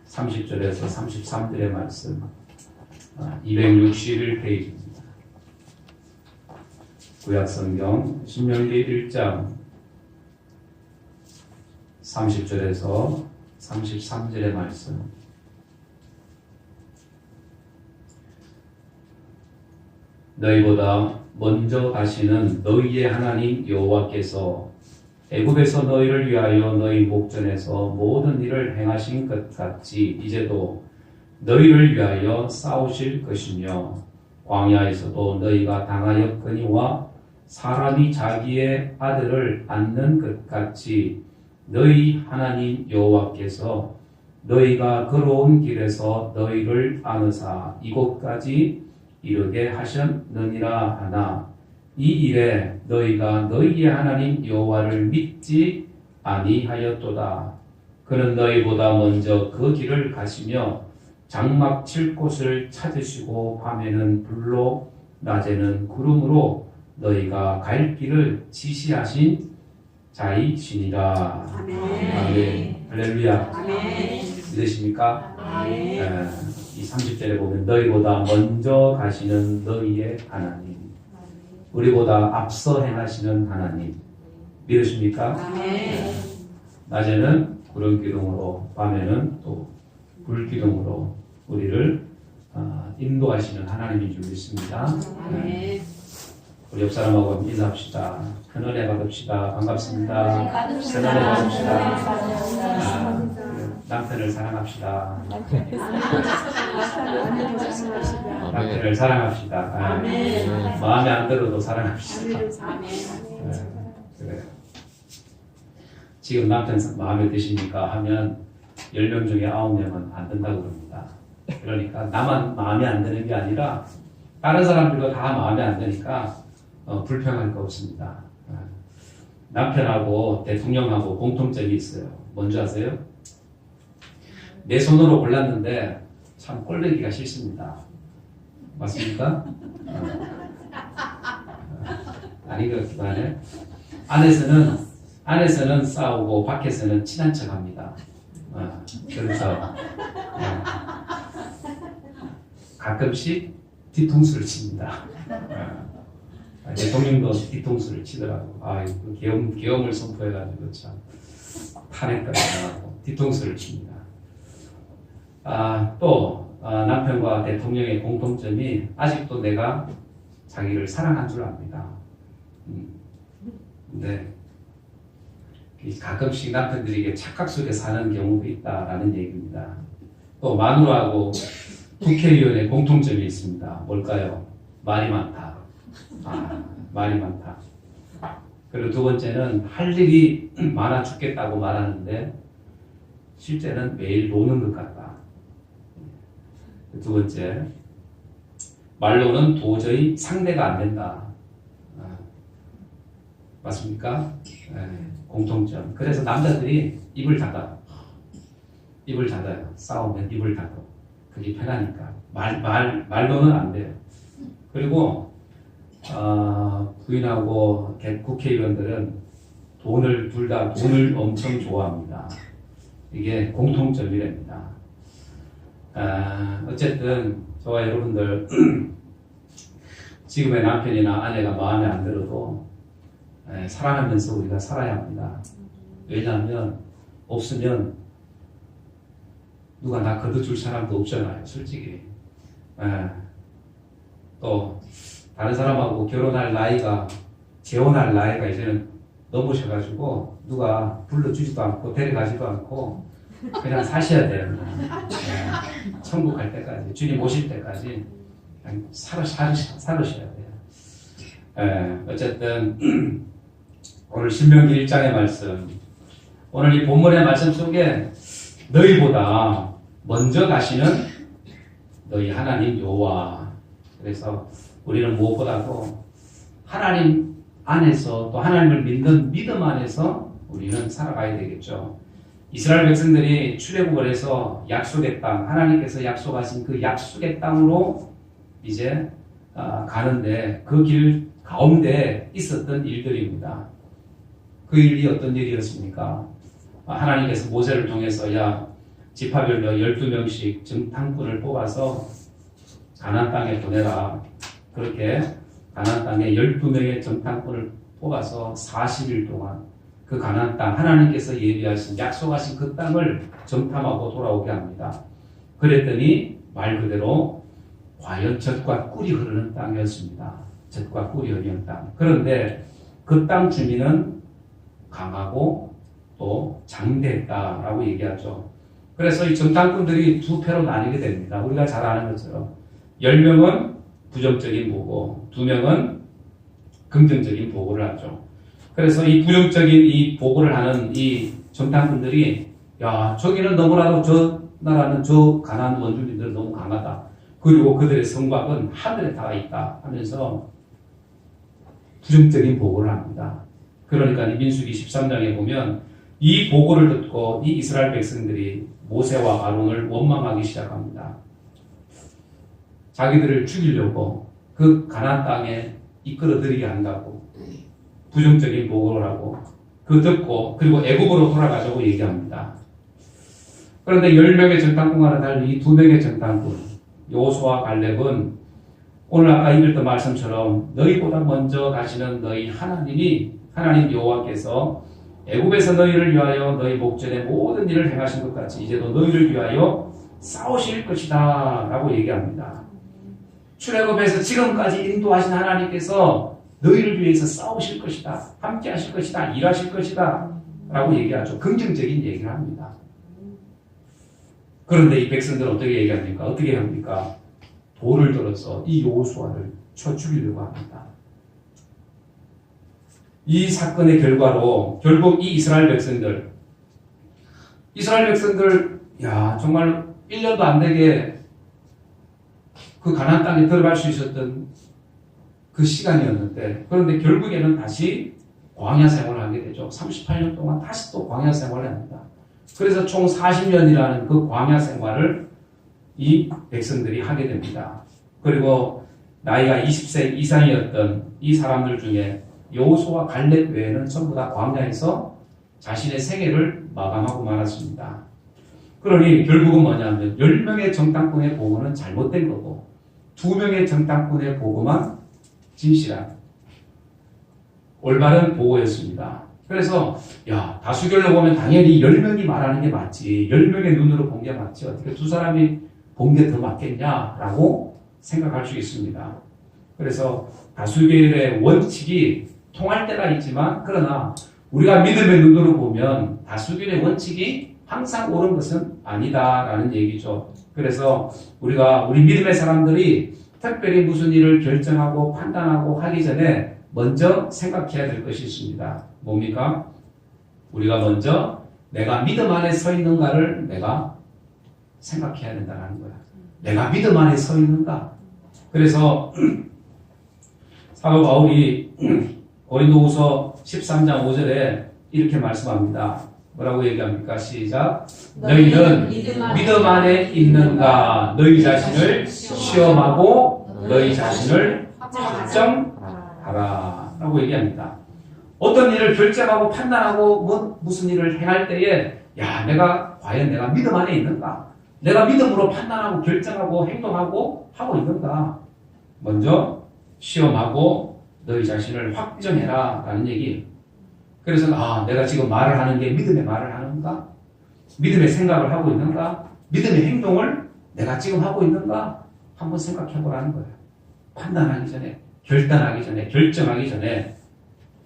30절에서 33절의 말씀 261페이지입니다. 구약성경 신명기 1장 30절에서 33절의 말씀. 너희보다 먼저 가시는 너희의 하나님 여호와께서 애굽에서 너희를 위하여 너희 목전에서 모든 일을 행하신 것 같이 이제도 너희를 위하여 싸우실 것이며 광야에서도 너희가 당하였거니와 사람이 자기의 아들을 안는 것 같이 너희 하나님 여호와께서 너희가 걸어온 길에서 너희를 안으사 이곳까지 이르게 하셨느니라 하나 이 일에 너희가 너희의 하나님 여호와를 믿지 아니하였도다. 그는 너희보다 먼저 그 길을 가시며 장막 칠 곳을 찾으시고 밤에는 불로 낮에는 구름으로 너희가 갈 길을 지시하신 자이시니라. 아멘. 할렐루야. 아멘. 믿으십니까? 아멘. 이 30절에 보면 너희보다 먼저 가시는 너희의 하나님, 우리보다 앞서 행하시는 하나님 믿으십니까? 아멘. 낮에는 구름 기둥으로 밤에는 또 불 기둥으로 우리를 인도하시는 하나님인 줄 믿습니다. 아멘. 우리 옆 사람하고 인사합시다. 큰 은혜 받읍시다. 반갑습니다. 네, 큰 은혜 받읍시다. 남편을 사랑합시다. 남편을 사랑합시다. 아멘. 마음에 안 들어도 사랑합시다. 아멘. 그래요. 지금 남편 마음에 드십니까? 하면 10명 중에 9명은 안 된다고 그럽니다. 그러니까 나만 마음에 안 드는 게 아니라 다른 사람들도 다 마음에 안 드니까 불평할 거 없습니다. 남편하고 대통령하고 공통점이 있어요. 뭔지 아세요? 내 손으로 골랐는데 참 꼴보기가 싫습니다. 맞습니까? 아닌 것 같기도 하네. 안에서는 싸우고 밖에서는 친한 척합니다. 그래서 가끔씩 뒤통수를 칩니다. 대통령도 뒤통수를 치더라고. 그 계엄을 선포해가지고 참 탄핵까지 나가고 뒤통수를 칩니다. 또 남편과 대통령의 공통점이 아직도 내가 자기를 사랑한 줄 압니다. 근데 가끔씩 남편들에게 착각 속에 사는 경우도 있다라는 얘기입니다. 또 마누라하고 국회의원의 공통점이 있습니다. 뭘까요? 말이 많다. 말이 많다. 그리고 두 번째는 할 일이 많아 죽겠다고 말하는데 실제는 매일 노는 것 같다. 두 번째, 말로는 도저히 상대가 안 된다. 맞습니까? 공통점. 그래서 남자들이 입을 닫아요. 싸우면 입을 닫아. 그게 편하니까. 말로는 안 돼요. 그리고 부인하고 국회의원들은 둘 다 돈을 엄청 좋아합니다. 이게 공통점이랍니다. 어쨌든 저와 여러분들 지금의 남편이나 아내가 마음에 안 들어도 사랑하면서 우리가 살아야 합니다. 왜냐하면 없으면 누가 나 걷어줄 사람도 없잖아요. 솔직히. 또 다른 사람하고 재혼할 나이가 이제는 넘으셔가지고 누가 불러주지도 않고 데려가지도 않고 그냥 사셔야 돼요. 천국 갈 때까지, 주님 오실 때까지 그냥 살으셔야 돼요. 어쨌든 오늘 신명기 1장의 말씀, 오늘 이 본문의 말씀 속에 너희보다 먼저 가시는 너희 하나님 여호와. 그래서 우리는 무엇보다도 하나님 안에서 또 하나님을 믿는 믿음 안에서 우리는 살아가야 되겠죠. 이스라엘 백성들이 출애굽을 해서 약속의 땅, 하나님께서 약속하신 그 약속의 땅으로 이제 가는데 그 길 가운데 있었던 일들입니다. 그 일이 어떤 일이었습니까? 하나님께서 모세를 통해서 지파별로 12명씩 정탐꾼을 뽑아서 가나안 땅에 보내라. 그렇게 가나안 땅에 12명의 정탐꾼을 뽑아서 40일 동안 그 가나안 땅 하나님께서 예비하신 약속하신 그 땅을 정탐하고 돌아오게 합니다. 그랬더니 말 그대로 과연 젖과 꿀이 흐르는 땅이었습니다. 젖과 꿀이 흐르는 땅. 그런데 그 땅 주민은 강하고 또 장대했다라고 얘기하죠. 그래서 이 정탐꾼들이 두 패로 나뉘게 됩니다. 우리가 잘 아는 것처럼 10명은 부정적인 보고 2명은 긍정적인 보고를 하죠. 그래서 이 부정적인 이 보고를 하는 이 정탐꾼들이 야 저기는 너무나도 저 나라는 저 가나안 원주민들은 너무 강하다. 그리고 그들의 성곽은 하늘에 닿아 있다 하면서 부정적인 보고를 합니다. 그러니까 민수기 13장에 보면 이 보고를 듣고 이 이스라엘 백성들이 모세와 아론을 원망하기 시작합니다. 자기들을 죽이려고 그 가나안 땅에 이끌어들이게 한다고 부정적인 보고를 하고 그 듣고 그리고 애국으로 돌아가자고 얘기합니다. 그런데 10명의 정탐꾼과는 달리 이 2명의 정탐꾼 여호수아와 갈렙은 오늘 아까 읽었던 말씀처럼 너희보다 먼저 가시는 너희 하나님 여호와께서 애굽에서 너희를 위하여 너희 목전에 모든 일을 행하신 것 같이 이제도 너희를 위하여 싸우실 것이다 라고 얘기합니다. 출애굽에서 지금까지 인도하신 하나님께서 너희를 위해서 싸우실 것이다, 함께 하실 것이다, 일하실 것이다 라고 얘기하죠. 긍정적인 얘기를 합니다. 그런데 이 백성들은 어떻게 얘기합니까? 어떻게 합니까? 돌을 들어서 이 여호수아를 쳐 죽이려고 합니다. 이 사건의 결과로 결국 이 이스라엘 백성들 야 정말 1년도 안 되게 그 가나안 땅에 들어갈 수 있었던 그 시간이었는데 그런데 결국에는 다시 광야 생활을 하게 되죠. 38년 동안 다시 또 광야 생활을 합니다. 그래서 총 40년이라는 그 광야 생활을 이 백성들이 하게 됩니다. 그리고 나이가 20세 이상이었던 이 사람들 중에 여호수아와 갈렙 외에는 전부 다 광야에서 자신의 생애를 마감하고 말았습니다. 그러니 결국은 뭐냐면 10명의 정탐꾼의 보고는 잘못된 거고 2명의 정탐꾼의 보고만 진실한 올바른 보고였습니다. 그래서 야 다수결로 보면 당연히 10명이 말하는 게 맞지 10명의 눈으로 본 게 맞지 어떻게 두 사람이 본 게 더 맞겠냐라고 생각할 수 있습니다. 그래서 다수결의 원칙이 통할 때가 있지만 그러나 우리가 믿음의 눈으로 보면 다수결의 원칙이 항상 옳은 것은 아니다라는 얘기죠. 그래서 우리 믿음의 사람들이 특별히 무슨 일을 결정하고 판단하고 하기 전에 먼저 생각해야 될 것이 있습니다. 뭡니까? 우리가 먼저 내가 믿음 안에 서 있는가를 내가 생각해야 된다는 거야. 내가 믿음 안에 서 있는가? 그래서 사도 바울이 고린도후서 13장 5절에 이렇게 말씀합니다. 뭐라고 얘기합니까? 시작. 너희는 믿음 안에 있는가? 너희 자신을 시험하고 너희 자신을 확정하라. 라고 얘기합니다. 어떤 일을 결정하고 판단하고 무슨 일을 행할 때에 과연 내가 믿음 안에 있는가? 내가 믿음으로 판단하고 결정하고 행동하고 하고 있는가? 먼저 시험하고 너희 자신을 확정해라 라는 얘기예요. 그래서 내가 지금 말을 하는 게 믿음의 말을 하는가? 믿음의 생각을 하고 있는가? 믿음의 행동을 내가 지금 하고 있는가? 한번 생각해 보라는 거예요. 판단하기 전에, 결단하기 전에, 결정하기 전에.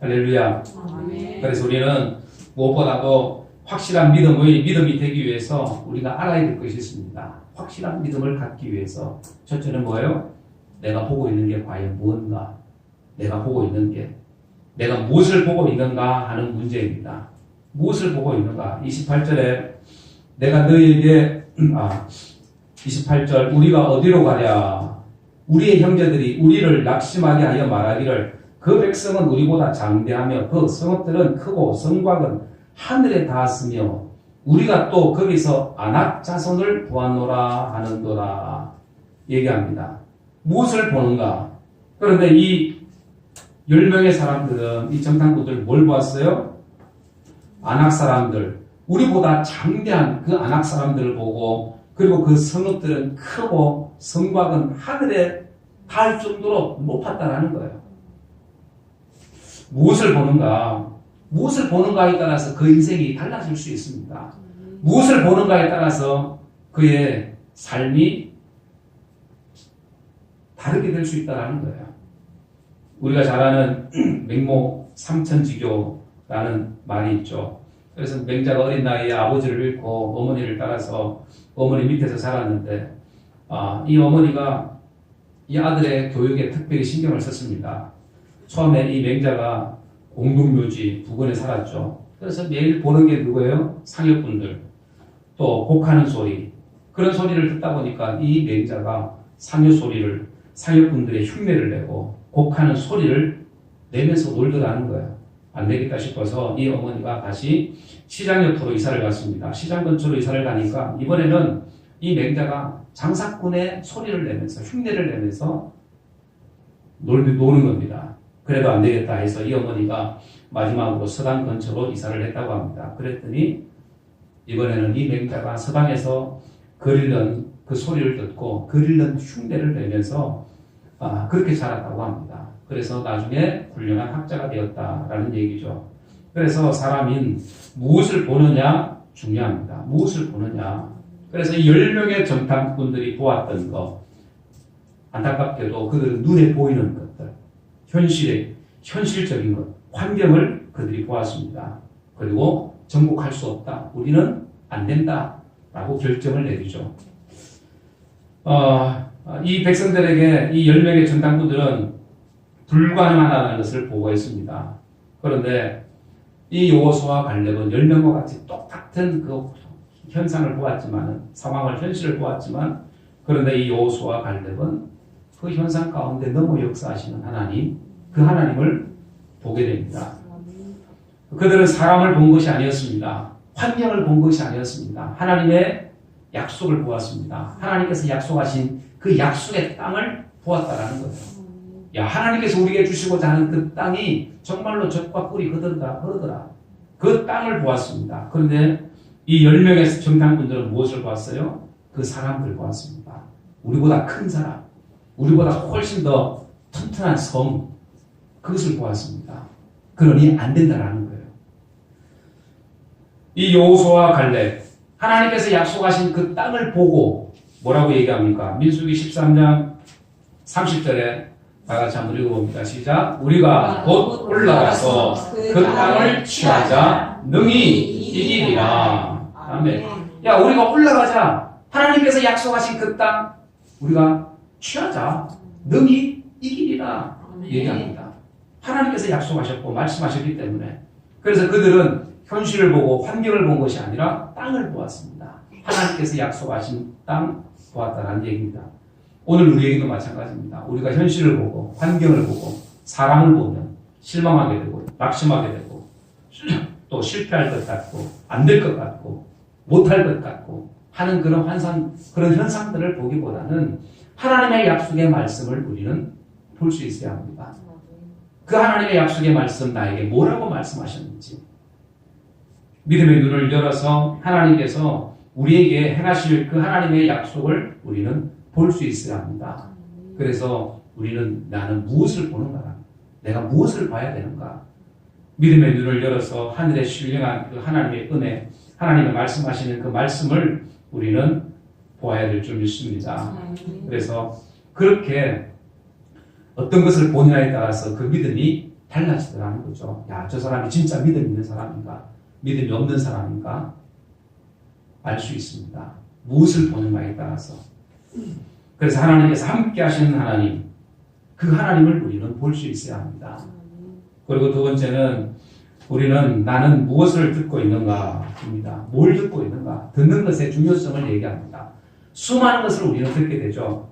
할렐루야. 아멘. 그래서 우리는 무엇보다도 확실한 믿음이 되기 위해서 우리가 알아야 될 것이 있습니다. 확실한 믿음을 갖기 위해서 첫째는 뭐예요? 내가 보고 있는 게 과연 무엇인가? 내가 보고 있는 게 내가 무엇을 보고 있는가 하는 문제입니다. 무엇을 보고 있는가? 28절에 내가 너희에게 28절 우리가 어디로 가랴? 우리의 형제들이 우리를 낙심하게 하여 말하기를 그 백성은 우리보다 장대하며 그 성읍들은 크고 성곽은 하늘에 닿았으며 우리가 또 거기서 아낙 자손을 보았노라 하는도다 얘기합니다. 무엇을 보는가? 그런데 이 10명의 사람들은 이 정탐꾼들 뭘 보았어요? 아낙 사람들, 우리보다 장대한 그 아낙 사람들을 보고 그리고 그 성읍들은 크고 성곽은 하늘에 닿을 정도로 높았다라는 거예요. 무엇을 보는가에 따라서 그 인생이 달라질 수 있습니다. 무엇을 보는가에 따라서 그의 삶이 다르게 될 수 있다는 거예요. 우리가 잘 아는 맹모 삼천지교라는 말이 있죠. 그래서 맹자가 어린 나이에 아버지를 잃고 어머니를 따라서 어머니 밑에서 자랐는데 이 어머니가 이 아들의 교육에 특별히 신경을 썼습니다. 처음에 이 맹자가 공동묘지 부근에 살았죠. 그래서 매일 보는 게 누구예요? 상여분들, 또 곡하는 소리, 그런 소리를 듣다 보니까 이 맹자가 상여분들의 흉내를 내고 곡하는 소리를 내면서 놀더라는 거예요. 안 되겠다 싶어서 이 어머니가 다시 시장 옆으로 이사를 갔습니다. 시장 근처로 이사를 가니까 이번에는 이 맹자가 장사꾼의 소리를 내면서 흉내를 내면서 노는 겁니다. 그래도 안 되겠다 해서 이 어머니가 마지막으로 서당 근처로 이사를 했다고 합니다. 그랬더니 이번에는 이 맹자가 서당에서 거릴는 그 소리를 듣고 거릴는 흉내를 내면서 그렇게 자랐다고 합니다. 그래서 나중에 훌륭한 학자가 되었다라는 얘기죠. 그래서 사람인 무엇을 보느냐 중요합니다. 무엇을 보느냐. 그래서 10명의 정탐꾼들이 보았던 것, 안타깝게도 그들은 눈에 보이는 것들, 현실적인 것, 환경을 그들이 보았습니다. 그리고 정복할 수 없다. 우리는 안 된다라고 결정을 내리죠. 이 백성들에게 이 10명의 정탐꾼들은 불가능하다는 것을 보고했습니다. 그런데 이 여호수아와 갈렙은 10명과 같이 똑같은 그 현상을 보았지만, 상황을, 현실을 보았지만, 그런데 이 여호수아와 갈렙은 그 현상 가운데 너무 역사하시는 하나님, 그 하나님을 보게 됩니다. 그들은 사람을 본 것이 아니었습니다. 환경을 본 것이 아니었습니다. 하나님의 약속을 보았습니다. 하나님께서 약속하신 그 약속의 땅을 보았다라는 거예요. 야, 하나님께서 우리에게 주시고자 하는 그 땅이 정말로 젖과 꿀이 흐르더라. 그 땅을 보았습니다. 그런데 이 10명의 정탐꾼들은 무엇을 보았어요? 그 사람들을 보았습니다. 우리보다 큰 사람, 우리보다 훨씬 더 튼튼한 성, 그것을 보았습니다. 그러니 안 된다라는 거예요. 이 여호수아와 갈렙, 하나님께서 약속하신 그 땅을 보고 뭐라고 얘기합니까? 민수기 13장 30절에 다 같이 한번 읽어봅니다. 시작. 우리가 곧 올라가서 그 땅을 취하자 능히 이기리라. 아멘. 야, 우리가 올라가자. 하나님께서 약속하신 그 땅 우리가 취하자. 능히 이기리라. 얘기합니다. 하나님께서 약속하셨고 말씀하셨기 때문에. 그래서 그들은 현실을 보고 환경을 본 것이 아니라 땅을 보았습니다. 하나님께서 약속하신 땅 보았다는 얘기입니다. 오늘 우리에게도 마찬가지입니다. 우리가 현실을 보고 환경을 보고 사람을 보면 실망하게 되고 낙심하게 되고 또 실패할 것 같고 안 될 것 같고 못할 것 같고 하는 그런 현상들을 보기보다는 하나님의 약속의 말씀을 우리는 볼 수 있어야 합니다. 그 하나님의 약속의 말씀 나에게 뭐라고 말씀하셨는지 믿음의 눈을 열어서 하나님께서 우리에게 행하실 그 하나님의 약속을 우리는 볼 수 있어야 합니다. 그래서 우리는 나는 무엇을 보는가? 내가 무엇을 봐야 되는가? 믿음의 눈을 열어서 하늘에 신령한 그 하나님의 은혜, 하나님의 말씀하시는 그 말씀을 우리는 보아야 될 줄 믿습니다. 그래서 그렇게 어떤 것을 보느냐에 따라서 그 믿음이 달라지더라는 거죠. 야, 저 사람이 진짜 믿음 있는 사람인가? 믿음이 없는 사람인가? 알 수 있습니다. 무엇을 보는가에 따라서. 그래서 하나님께서 함께 하시는 하나님, 그 하나님을 우리는 볼 수 있어야 합니다. 그리고 두 번째는 우리는 나는 무엇을 듣고 있는가입니다. 뭘 듣고 있는가? 듣는 것의 중요성을 얘기합니다. 수많은 것을 우리는 듣게 되죠.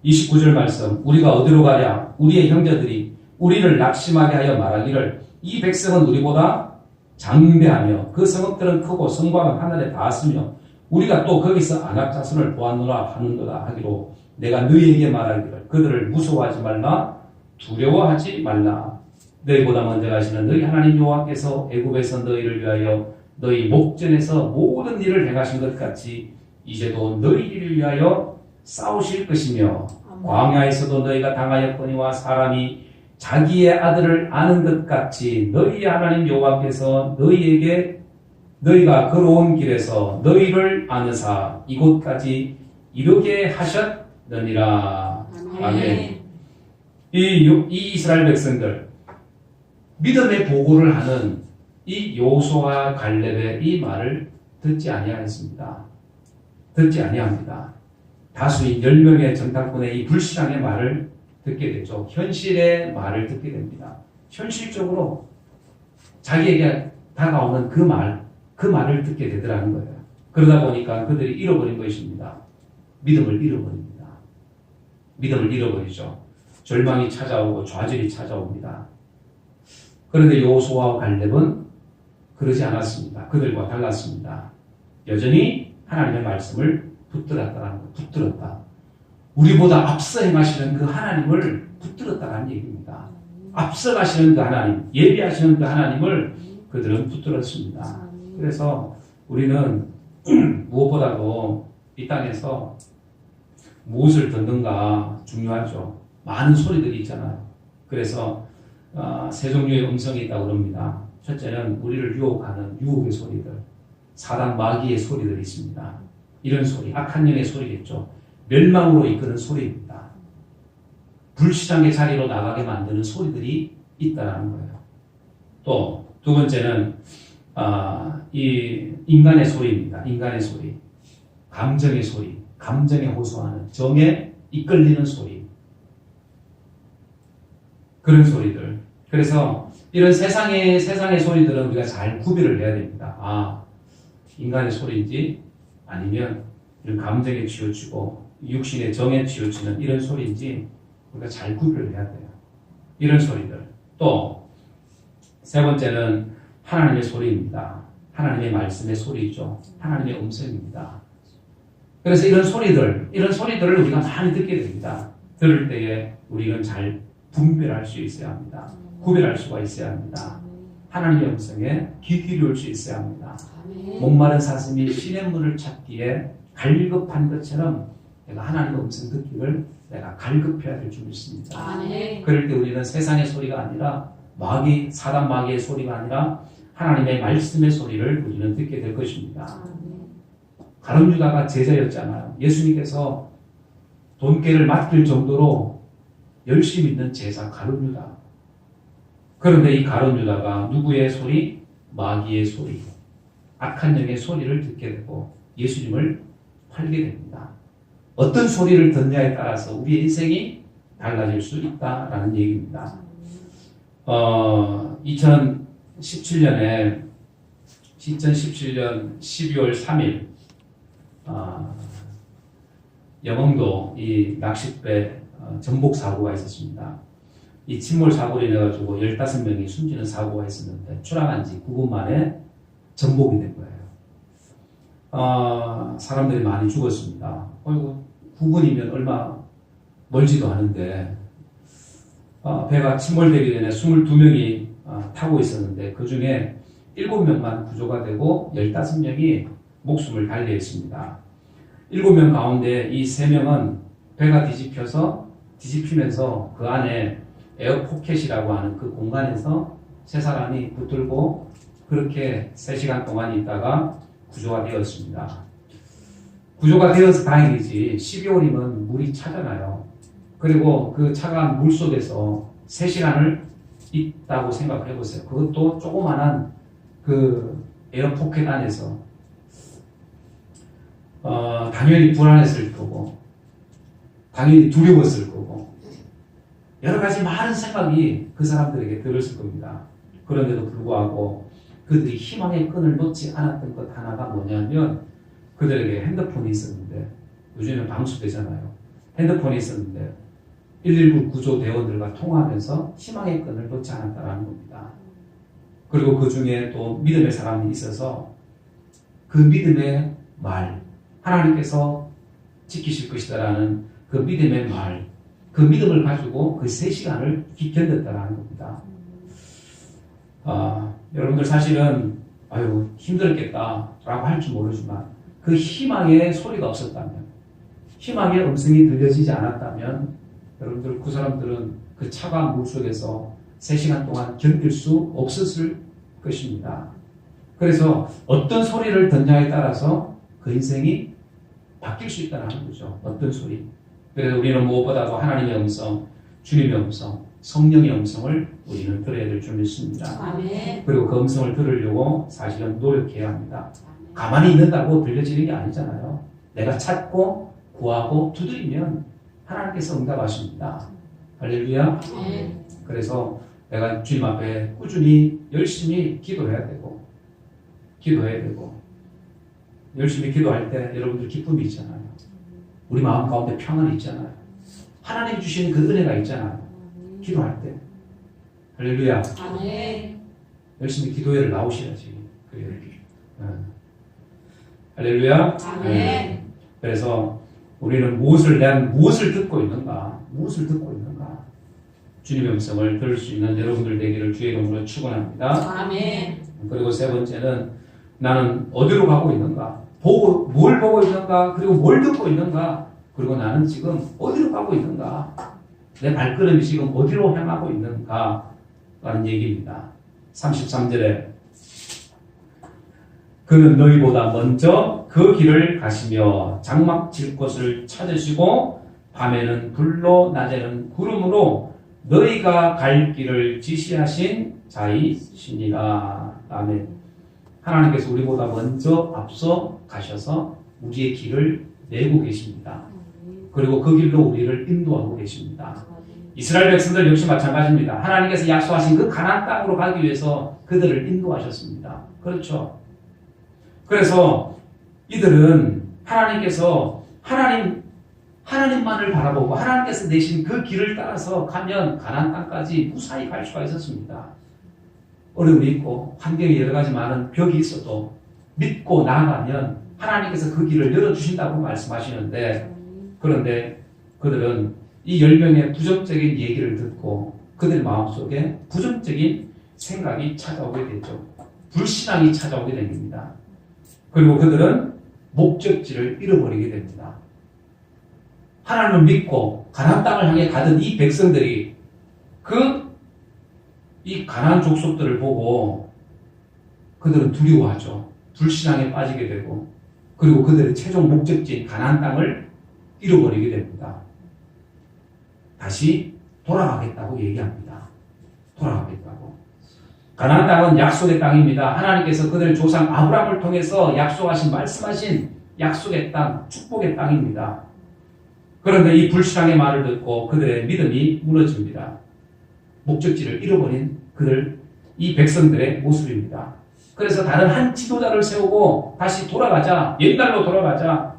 29절 말씀, 우리가 어디로 가랴? 우리의 형제들이 우리를 낙심하게 하여 말하기를 이 백성은 우리보다 장대하며 그 성읍들은 크고 성곽은 하늘에 닿았으며 우리가 또 거기서 안악 자손을 보았노라 하는도다 하기로 내가 너희에게 말하기를 그들을 무서워하지 말라 두려워하지 말라. 너희보다 먼저 가시는 너희 하나님 여호와께서 애굽에서 너희를 위하여 너희 목전에서 모든 일을 행하신 것 같이 이제도 너희를 위하여 싸우실 것이며 광야에서도 너희가 당하였거니와 사람이 자기의 아들을 아는 것 같이 너희 하나님 여호와께서 너희에게 너희가 걸어온 길에서 너희를 아느사 이곳까지 이르게 하셨느니라. 아멘. 이 이스라엘 백성들 믿음의 보고를 하는 이 여호수아와 갈렙의 이 말을 듣지 아니하였습니다. 듣지 아니합니다. 다수인 10명의 정탐꾼의 이 불신앙의 말을 듣게 되죠. 현실의 말을 듣게 됩니다. 현실적으로 자기에게 다가오는 그 말을 듣게 되더라는 거예요. 그러다 보니까 그들이 잃어버린 것입니다. 믿음을 잃어버립니다. 믿음을 잃어버리죠. 절망이 찾아오고 좌절이 찾아옵니다. 그런데 여호수아와 갈렙은 그러지 않았습니다. 그들과 달랐습니다. 여전히 하나님의 말씀을 붙들었다는 거, 붙들었다. 우리보다 앞서 행하시는 그 하나님을 붙들었다는 얘기입니다. 앞서 가시는 그 하나님, 예비하시는 그 하나님을 그들은 붙들었습니다. 그래서 우리는 무엇보다도 이 땅에서 무엇을 듣는가 중요하죠. 많은 소리들이 있잖아요. 그래서 세 종류의 음성이 있다고 합니다. 첫째는 우리를 유혹하는 유혹의 소리들, 사단 마귀의 소리들이 있습니다. 이런 소리, 악한 영의 소리겠죠. 멸망으로 이끄는 소리입니다. 불시장의 자리로 나가게 만드는 소리들이 있다는 거예요. 또 두 번째는 이 인간의 소리입니다. 인간의 소리, 감정의 소리, 감정에 호소하는 정에 이끌리는 소리, 그런 소리들. 그래서 이런 세상의 소리들은 우리가 잘 구별을 해야 됩니다. 인간의 소리인지 아니면 이런 감정에 치우치고 육신의 정에 치우치는 이런 소리인지 우리가 잘 구별을 해야 돼요. 이런 소리들. 또 세 번째는 하나님의 소리입니다. 하나님의 말씀의 소리죠. 하나님의 음성입니다. 그래서 이런 소리들을 우리가 많이 듣게 됩니다. 들을 때에 우리는 잘 분별할 수 있어야 합니다. 구별할 수가 있어야 합니다. 하나님의 음성에 귀 기울일 수 있어야 합니다. 목마른 사슴이 시냇물을 찾기에 갈급한 것처럼 내가 하나님의 음성 듣기를 내가 갈급해야 될 줄 믿습니다. 그럴 때 우리는 세상의 소리가 아니라 사단 마귀의 소리가 아니라 하나님의 말씀의 소리를 우리는 듣게 될 것입니다. 가룟 유다가 제자였잖아요. 예수님께서 돈깨를 맡길 정도로 열심히 있는 제자 가룟 유다. 그런데 이 가룟 유다가 누구의 소리? 마귀의 소리, 악한 영의 소리를 듣게 되고 예수님을 팔게 됩니다. 어떤 소리를 듣냐에 따라서 우리의 인생이 달라질 수 있다라는 얘기입니다. 2017년 12월 3일 영흥도 이 낚싯배 전복 사고가 있었습니다. 이 침몰 사고로 인해 가지고 15명이 숨지는 사고가 있었는데 출항한 지 9분 만에 전복이 된 거예요. 사람들이 많이 죽었습니다. 9분이면 얼마 멀지도 않은데 배가 침몰되기 전에 22명이 타고 있었는데 그 중에 7명만 구조가 되고 15명이 목숨을 달리했습니다. 7명 가운데 이 3명은 배가 뒤집히면서 그 안에 에어포켓이라고 하는 그 공간에서 3사람이 붙들고 그렇게 3시간 동안 있다가 구조가 되었습니다. 구조가 되어서 다행이지 12월이면 물이 차잖아요. 그리고 그 차가운 물 속에서 3시간을 있다고 생각해 보세요. 그것도 조그만한 그 에어포켓 안에서 당연히 불안했을 거고 당연히 두려웠을 거고 여러 가지 많은 생각이 그 사람들에게 들었을 겁니다. 그런데도 불구하고 그들이 희망의 끈을 놓지 않았던 것 하나가 뭐냐면 그들에게 핸드폰이 있었는데 요즘에는 방수되잖아요. 핸드폰이 있었는데 119 구조대원들과 통화하면서 희망의 끈을 놓지 않았다는 겁니다. 그리고 그 중에 또 믿음의 사람이 있어서 그 믿음의 말, 하나님께서 지키실 것이다라는 그 믿음의 말, 그 믿음을 가지고 그 3시간을 견뎠다라는 겁니다. 여러분들 사실은 아유 힘들었겠다라고 할 줄 모르지만 그 희망의 소리가 없었다면, 희망의 음성이 들려지지 않았다면 여러분들 그 사람들은 그 차가운 물 속에서 3시간 동안 견딜 수 없었을 것입니다. 그래서 어떤 소리를 듣냐에 따라서 그 인생이 바뀔 수 있다는 거죠. 어떤 소리. 그래서 우리는 무엇보다도 하나님의 음성, 주님의 음성, 성령의 음성을 우리는 들어야 될 줄 믿습니다. 아멘. 그리고 그 음성을 들으려고 사실은 노력해야 합니다. 가만히 있는다고 들려지는 게 아니잖아요. 내가 찾고 구하고 두드리면 하나님께서 응답하십니다. 할렐루야. 아멘. 그래서 내가 주님 앞에 꾸준히 열심히 기도해야 되고 열심히 기도할 때 여러분들 기쁨이 있잖아요. 우리 마음 가운데 평안이 있잖아요. 하나님 주시는 그 은혜가 있잖아요. 기도할 때. 할렐루야. 아멘. 열심히 기도회를 나오셔야지. 그래요. 할렐루야. 아멘. 그래서 우리는 무엇을 듣고 있는가? 무엇을 듣고 있는가? 주님의 음성을 들을 수 있는 여러분들 되기를 주의 이름으로 축원합니다. 아멘. 그리고 세 번째는 나는 어디로 가고 있는가? 뭘 보고 있는가? 그리고 뭘 듣고 있는가? 그리고 나는 지금 어디로 가고 있는가? 내 발걸음이 지금 어디로 향하고 있는가? 라는 얘기입니다. 33절에 그는 너희보다 먼저 그 길을 가시며 장막 질 곳을 찾으시고 밤에는 불로 낮에는 구름으로 너희가 갈 길을 지시하신 자이시니라. 아멘. 하나님께서 우리보다 먼저 앞서 가셔서 우리의 길을 내고 계십니다. 그리고 그 길로 우리를 인도하고 계십니다. 이스라엘 백성들 역시 마찬가지입니다. 하나님께서 약속하신 그 가나안 땅으로 가기 위해서 그들을 인도하셨습니다. 그렇죠? 그래서 이들은 하나님께서 하나님만을 바라보고 하나님께서 내신 그 길을 따라서 가면 가나안 땅까지 무사히 갈 수가 있었습니다. 어려움이 있고 환경에 여러 가지 많은 벽이 있어도 믿고 나아가면 하나님께서 그 길을 열어주신다고 말씀하시는데, 그런데 그들은 이 10명의 부정적인 얘기를 듣고 그들 마음속에 부정적인 생각이 찾아오게 되죠. 불신앙이 찾아오게 됩니다. 그리고 그들은 목적지를 잃어버리게 됩니다. 하나님을 믿고 가나안 땅을 향해 가던 이 백성들이 이 가나안 족속들을 보고 그들은 두려워하죠. 불신앙에 빠지게 되고, 그리고 그들의 최종 목적지인 가나안 땅을 잃어버리게 됩니다. 다시 돌아가겠다고 얘기합니다. 돌아가겠다고. 가나안 땅은 약속의 땅입니다. 하나님께서 그들의 조상 아브라함을 통해서 말씀하신 약속의 땅, 축복의 땅입니다. 그런데 이 불신앙의 말을 듣고 그들의 믿음이 무너집니다. 목적지를 잃어버린 이 백성들의 모습입니다. 그래서 다른 한 지도자를 세우고 다시 돌아가자, 옛날로 돌아가자,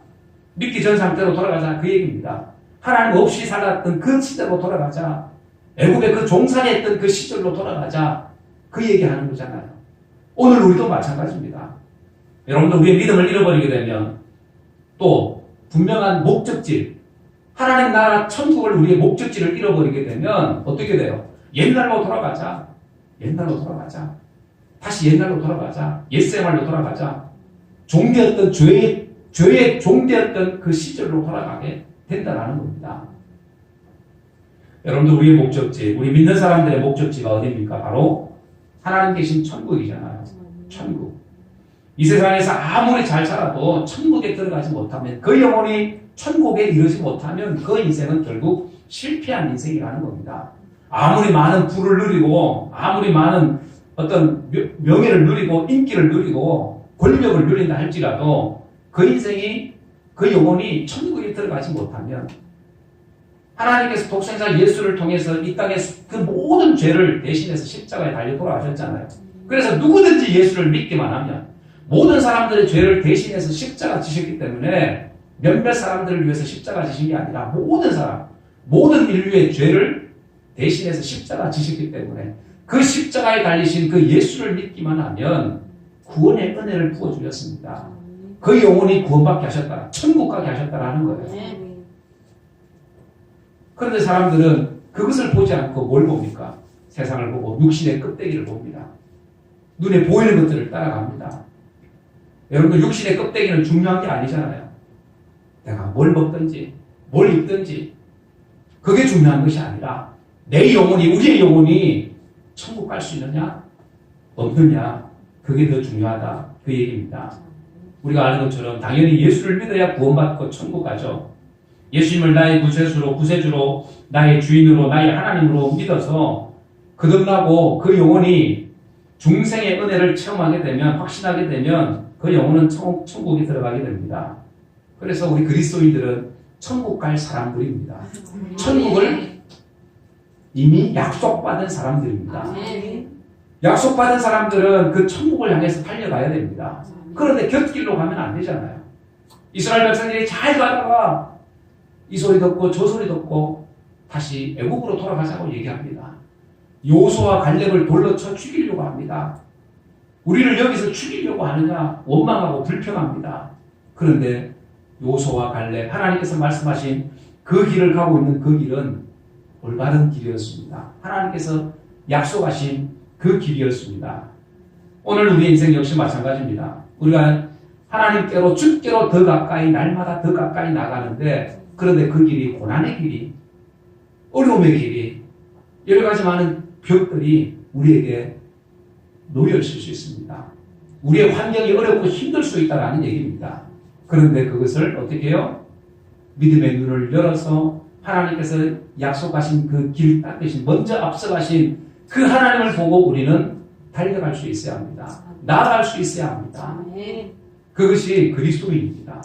믿기 전 상태로 돌아가자, 그 얘기입니다. 하나님 없이 살았던 그 시대로 돌아가자, 애굽에 그 종살이했던 그 시절로 돌아가자, 그 얘기하는 거잖아요. 오늘 우리도 마찬가지입니다. 여러분들 우리의 믿음을 잃어버리게 되면 또 분명한 목적지, 하나님 나라 천국을 우리의 목적지를 잃어버리게 되면 어떻게 돼요? 옛날로 돌아가자. 다시 옛날로 돌아가자. 옛생활로 돌아가자. 종되었던 죄의 종되었던 그 시절로 돌아가게 된다는 겁니다. 여러분들 우리의 목적지, 우리 믿는 사람들의 목적지가 어디입니까? 바로 하나님 계신 천국이잖아요. 천국. 이 세상에서 아무리 잘 살아도 천국에 들어가지 못하면, 그 영혼이 천국에 이르지 못하면 그 인생은 결국 실패한 인생이라는 겁니다. 아무리 많은 부를 누리고 아무리 많은 어떤 명예를 누리고 인기를 누리고 권력을 누린다 할지라도 그 인생이, 그 영혼이 천국에 들어가지 못하면, 하나님께서 독생자 예수를 통해서 이 땅에 그 모든 죄를 대신해서 십자가에 달려 돌아가셨잖아요. 그래서 누구든지 예수를 믿기만 하면 모든 사람들의 죄를 대신해서 십자가 지셨기 때문에 몇몇 사람들을 위해서 십자가 지신 게 아니라 모든 사람, 모든 인류의 죄를 대신해서 십자가 지셨기 때문에 그 십자가에 달리신 그 예수를 믿기만 하면 구원의 은혜를 부어주셨습니다. 그 영혼이 구원받게 하셨다, 천국 가게 하셨다라는 거예요. 그런데 사람들은 그것을 보지 않고 뭘 봅니까? 세상을 보고 육신의 껍데기를 봅니다. 눈에 보이는 것들을 따라갑니다. 여러분들 육신의 껍데기는 중요한 게 아니잖아요. 내가 뭘 먹든지 뭘 입든지 그게 중요한 것이 아니라 내 영혼이, 우리의 영혼이 천국 갈 수 있느냐 없느냐, 그게 더 중요하다, 그 얘기입니다. 우리가 아는 것처럼 당연히 예수를 믿어야 구원받고 천국 가죠. 예수님을 나의 구세주로 나의 주인으로 나의 하나님으로 믿어서 거듭나고 그 영혼이 중생의 은혜를 체험하게 되면, 확신하게 되면 그 영혼은 천국에 들어가게 됩니다. 그래서 우리 그리스도인들은 천국 갈 사람들입니다. 천국을 이미 약속받은 사람들입니다. 약속받은 사람들은 그 천국을 향해서 달려가야 됩니다. 그런데 곁길로 가면 안 되잖아요. 이스라엘 백성들이 잘 가다가 이 소리 듣고 저 소리 듣고 다시 애국으로 돌아가자고 얘기합니다. 여호수아와 갈렙을 돌로 쳐 죽이려고 합니다. 우리를 여기서 죽이려고 하느냐 원망하고 불평합니다. 그런데 여호수아와 갈렙, 하나님께서 말씀하신 그 길을 가고 있는 그 길은 올바른 길이었습니다. 하나님께서 약속하신 그 길이었습니다. 오늘 우리 인생 역시 마찬가지입니다. 우리가 하나님께로, 주께로 더 가까이, 날마다 더 가까이 나가는데, 그런데 그 길이 고난의 길이, 어려움의 길이, 여러 가지 많은 벽들이 우리에게 놓여 있을 수 있습니다. 우리의 환경이 어렵고 힘들 수 있다는 얘기입니다. 그런데 그것을 어떻게 해요? 믿음의 눈을 열어서 하나님께서 약속하신 그 길 닦으신, 먼저 앞서가신 그 하나님을 보고 우리는 달려갈 수 있어야 합니다. 나아갈 수 있어야 합니다. 그것이 그리스도인입니다.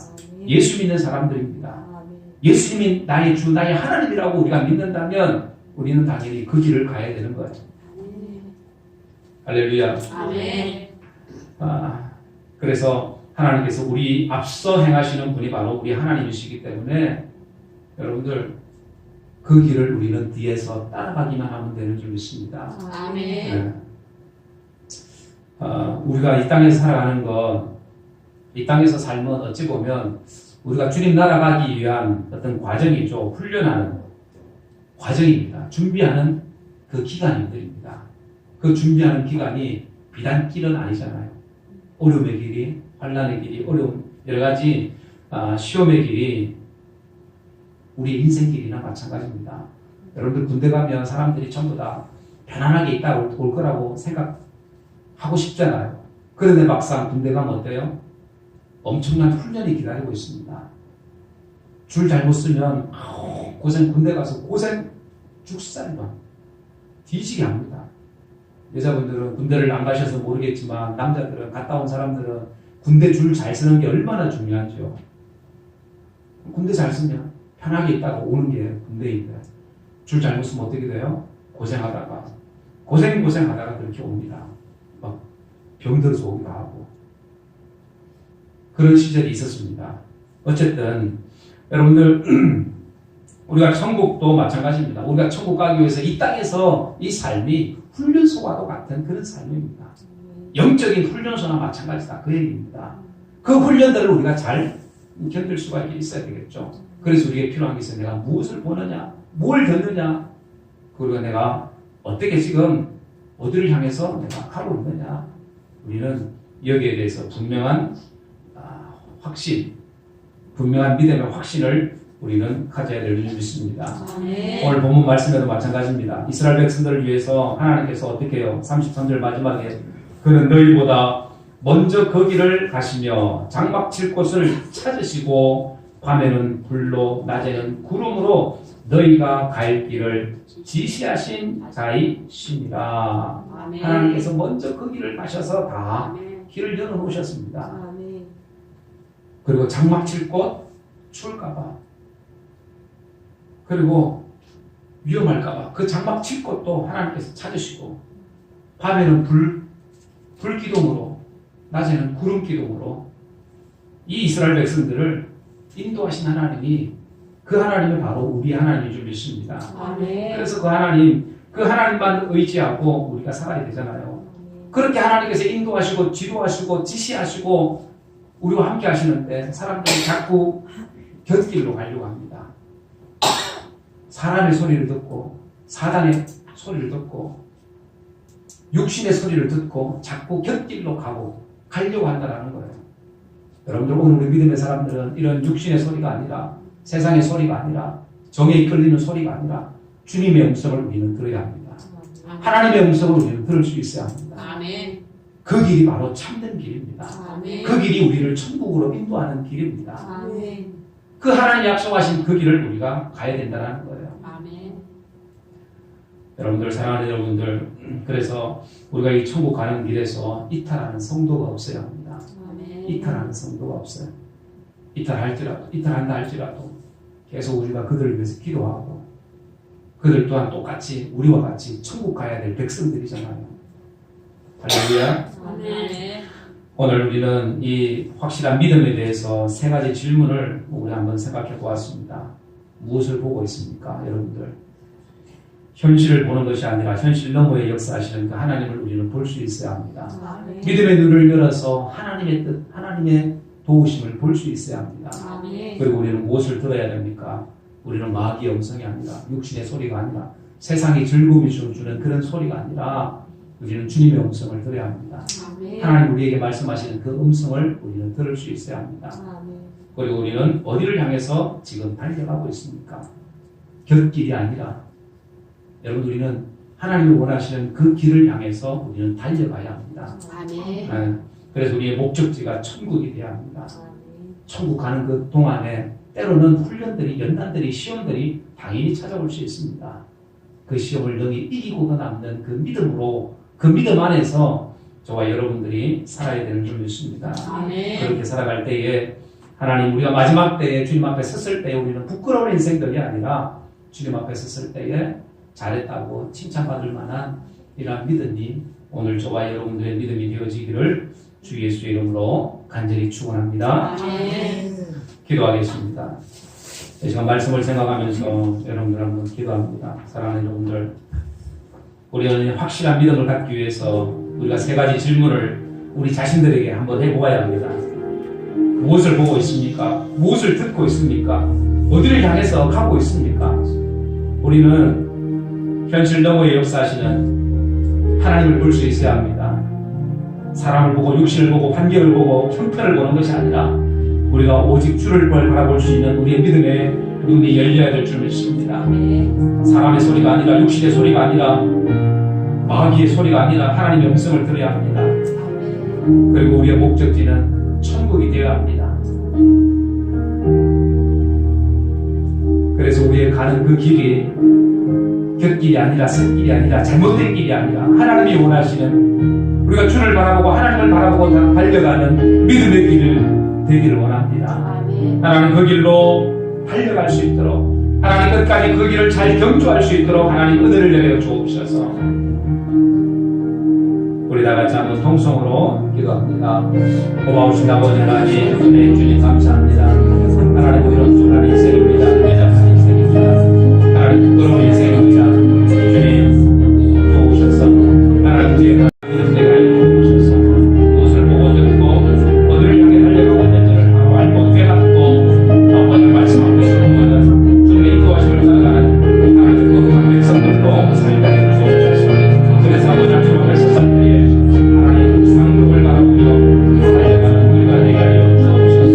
예수 믿는 사람들입니다. 예수님이 나의 주, 나의 하나님이라고 우리가 믿는다면 우리는 당연히 그 길을 가야 되는 거예요. 할렐루야. 그래서 하나님께서 우리 앞서 행하시는 분이 바로 우리 하나님이시기 때문에 여러분들 그 길을 우리는 뒤에서 따라가기만 하면 되는 줄 믿습니다. 네. 우리가 이 땅에서 살아가는 것, 이 땅에서 삶은 어찌 보면 우리가 주님 날아가기 위한 어떤 과정이죠. 훈련하는 과정입니다. 준비하는 그 기간들입니다. 그 준비하는 기간이 비단 길은 아니잖아요. 어려움의 길이, 환난의 길이, 어려움, 여러 가지 시험의 길이 우리 인생 길이나 마찬가지입니다. 여러분들 군대 가면 사람들이 전부 다 편안하게 있다 올 거라고 생각하고 싶잖아요. 그런데 막상 군대 가면 어때요? 엄청난 훈련이 기다리고 있습니다. 줄 잘못 쓰면 고생, 군대 가서 고생 죽살만 뒤지게 합니다. 여자분들은 군대를 안 가셔서 모르겠지만 남자들은, 갔다 온 사람들은 군대 줄 잘 쓰는 게 얼마나 중요한지요. 군대 잘 쓰면 편하게 있다가 오는 게 군대인데 줄 잘못 쓰면 어떻게 돼요? 고생하다가 그렇게 옵니다. 막 병들어서 오기도 하고 그런 시절이 있었습니다. 어쨌든 여러분들 우리가 천국도 마찬가지입니다. 우리가 천국 가기 위해서 이 땅에서 이 삶이 훈련소와도 같은 그런 삶입니다. 영적인 훈련소나 마찬가지다, 그 얘기입니다. 그 훈련들을 우리가 잘 견딜 수가 있어야 되겠죠. 그래서 우리에게 필요한 게 있어요. 내가 무엇을 보느냐, 뭘 듣느냐, 그리고 내가 어떻게 지금 어디를 향해서 내가 가고 있느냐. 우리는 여기에 대해서 분명한 확신, 분명한 믿음의 확신을 우리는 가져야 될 줄 믿습니다. 오늘 본문 말씀에도 마찬가지입니다. 이스라엘 백성들을 위해서 하나님께서 어떻게 해요? 33절 마지막에 그는 너희보다 먼저 거기를 가시며 장막 칠 곳을 찾으시고 밤에는 불로 낮에는 구름으로 너희가 갈 길을 지시하신 자이시니라. 하나님께서 먼저 그 길을 가셔서 다 길을 열어놓으셨습니다. 그리고 장막 칠 곳 추울까봐, 그리고 위험할까봐 그 장막 칠 곳도 하나님께서 찾으시고, 밤에는 불기둥으로 낮에는 구름 기둥으로 이 이스라엘 백성들을 인도하신 하나님이, 그 하나님은 바로 우리 하나님인 줄 믿습니다. 그래서 그 하나님만 의지하고 우리가 살아야 되잖아요. 그렇게 하나님께서 인도하시고 지도하시고 지시하시고 우리와 함께 하시는데 사람들이 자꾸 곁길로 가려고 합니다. 사람의 소리를 듣고 사단의 소리를 듣고 육신의 소리를 듣고 자꾸 곁길로 가려고 한다는 거예요. 여러분들 오늘 우리 믿음의 사람들은 이런 육신의 소리가 아니라 세상의 소리가 아니라 정에 이끌리는 소리가 아니라 주님의 음성을 우리는 들어야 합니다. 하나님의 음성을 우리는 들을 수 있어야 합니다. 아멘. 그 길이 바로 참된 길입니다. 아멘. 그 길이 우리를 천국으로 인도하는 길입니다. 아멘. 그 하나님 약속하신 그 길을 우리가 가야 된다는 거예요. 아멘. 여러분들, 사랑하는 여러분들, 그래서 우리가 이 천국 가는 길에서 이탈하는 성도가 없어야 합니다. 아멘. 이탈하는 성도가 없어요. 이탈한다 할지라도 계속 우리가 그들을 위해서 기도하고 그들 또한 똑같이 우리와 같이 천국 가야 될 백성들이잖아요. 할렐루야. 아멘. 오늘 우리는 이 확실한 믿음에 대해서 세 가지 질문을 우리 한번 생각해 보았습니다. 무엇을 보고 있습니까, 여러분들? 현실을 보는 것이 아니라 현실 너머에 역사하시는 그 하나님을 우리는 볼 수 있어야 합니다. 아멘. 믿음의 눈을 열어서 하나님의 뜻, 하나님의 도우심을 볼 수 있어야 합니다. 아멘. 그리고 우리는 무엇을 들어야 됩니까? 우리는 마귀의 음성이 아니라 육신의 소리가 아니라 세상이 즐거움이 주는 그런 소리가 아니라 우리는 주님의 음성을 들어야 합니다. 아멘. 하나님 우리에게 말씀하시는 그 음성을 우리는 들을 수 있어야 합니다. 아멘. 그리고 우리는 어디를 향해서 지금 달려가고 있습니까? 곁길이 아니라 여러분, 우리는 하나님이 원하시는 그 길을 향해서 우리는 달려가야 합니다. 아멘. 그래서 우리의 목적지가 천국이 되어야 합니다. 아멘. 천국 가는 그 동안에 때로는 훈련들이, 연단들이, 시험들이 당연히 찾아올 수 있습니다. 그 시험을 능히 이기고 남는 그 믿음으로, 그 믿음 안에서 저와 여러분들이 살아야 되는 줄 믿습니다. 아멘. 그렇게 살아갈 때에 하나님, 우리가 마지막 때에 주님 앞에 섰을 때에 우리는 부끄러운 인생들이 아니라 주님 앞에 섰을 때에 잘했다고 칭찬받을 만한 이러한 믿음이 오늘 저와 여러분들의 믿음이 되어지기를 주 예수의 이름으로 간절히 축원합니다. 아멘. 기도하겠습니다. 이 시간 말씀을 생각하면서 여러분들 한번 기도합니다. 사랑하는 여러분들, 우리는 확실한 믿음을 갖기 위해서 우리가 세 가지 질문을 우리 자신들에게 한번 해보아야 합니다. 무엇을 보고 있습니까? 무엇을 듣고 있습니까? 어디를 향해서 가고 있습니까? 우리는 현실 너머에 역사하시는 하나님을 볼 수 있어야 합니다. 사람을 보고 육신을 보고 환경을 보고 형편을 보는 것이 아니라 우리가 오직 주를 바라볼 수 있는 우리의 믿음의 눈이 열려야 될 줄 믿습니다. 사람의 소리가 아니라 육신의 소리가 아니라 마귀의 소리가 아니라 하나님의 음성을 들어야 합니다. 그리고 우리의 목적지는 천국이 되어야 합니다. 그래서 우리의 가는 그 길이 곁길이 아니라 샛길이 아니라 잘못된 길이 아니라 하나님이 원하시는 우리가 주를 바라보고 하나님을 바라보고 달려가는 믿음의 길을 되기를 원합니다. 하나님 그 길로 달려갈 수 있도록 하나님 끝까지 그 길을 잘 경주할 수 있도록 하나님 은혜를 내려 주옵소서. 우리 다 같이 한번 통성으로 기도합니다. 고마우신 아버지 하나님, 은혜의 주님 감사합니다. 하나님 이런 주한 인생입니다. 대접한 인생입니다. 하나님 부끄러운 인생입니다. 주님 도우셔서 하나님 우리의 믿음 내가 도우셔서 무엇을 보고 듣고 어디를 향해 달려가고 있는지를 알고 깨닫고 오늘 말씀하고 있는 주님의 인도하심을 살아가는 하나님 거룩한 백성들로 살게 해 주옵소서. 그래서 아버지 앞으로 말씀할 때에 하나님 상급을 바라보며 달려가는 우리가 되게 하여 주옵소서.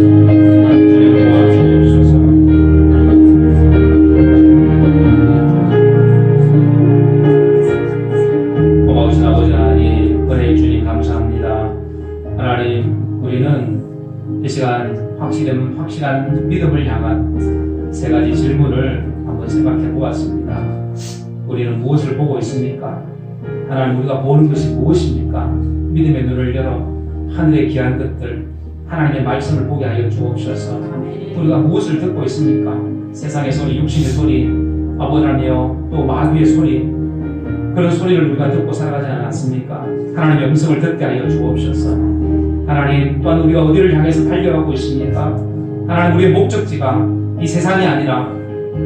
주님 도와주옵소서. 고마우신 아버지 하나님, 은혜의 주님 감사합니다. 하나님, 우리는 이 시간 확실한 믿음을 향한 세 가지 질문을 한번 생각해 보았습니다. 우리는 무엇을 보고 있습니까? 하나님, 우리가 보는 것이 무엇입니까? 믿음의 눈을 열어 하늘의 귀한 것들, 하나님의 말씀을 보게 하여 주옵소서. 우리가 무엇을 듣고 있습니까? 세상의 소리, 육신의 소리, 아버지 하나님이여, 또 마귀의 소리, 그런 소리를 우리가 듣고 살아가지 않았습니까? 하나님의 음성을 듣게 하여 주옵소서. 하나님, 또한 우리가 어디를 향해서 달려가고 있습니까? 하나님, 우리의 목적지가 이 세상이 아니라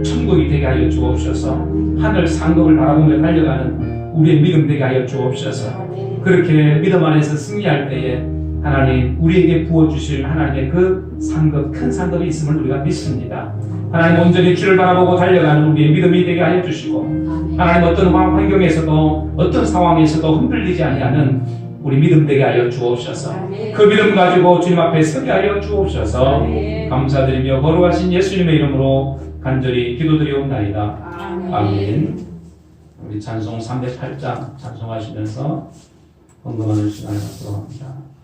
천국이 되게 하여 주옵소서. 하늘 상급을 바라보며 달려가는 우리의 믿음 되게 하여 주옵소서. 그렇게 믿음 안에서 승리할 때에 하나님 우리에게 부어주실 하나님의 그 상급, 큰 상급이 있음을 우리가 믿습니다. 하나님 온전히 주를 바라보고 달려가는 우리의 믿음이 되게 하여 주시고 아멘. 하나님 어떤 환경에서도 어떤 상황에서도 흔들리지 아니하는 우리 믿음 되게 하여 주옵소서. 아멘. 그 믿음 가지고 주님 앞에 서게 하여 주옵소서. 아멘. 감사드리며 거룩하신 예수님의 이름으로 간절히 기도드리옵나이다. 아멘. 아멘. 우리 찬송 308장 찬송하시면서 헌금하는 시간을 갖도록 합니다.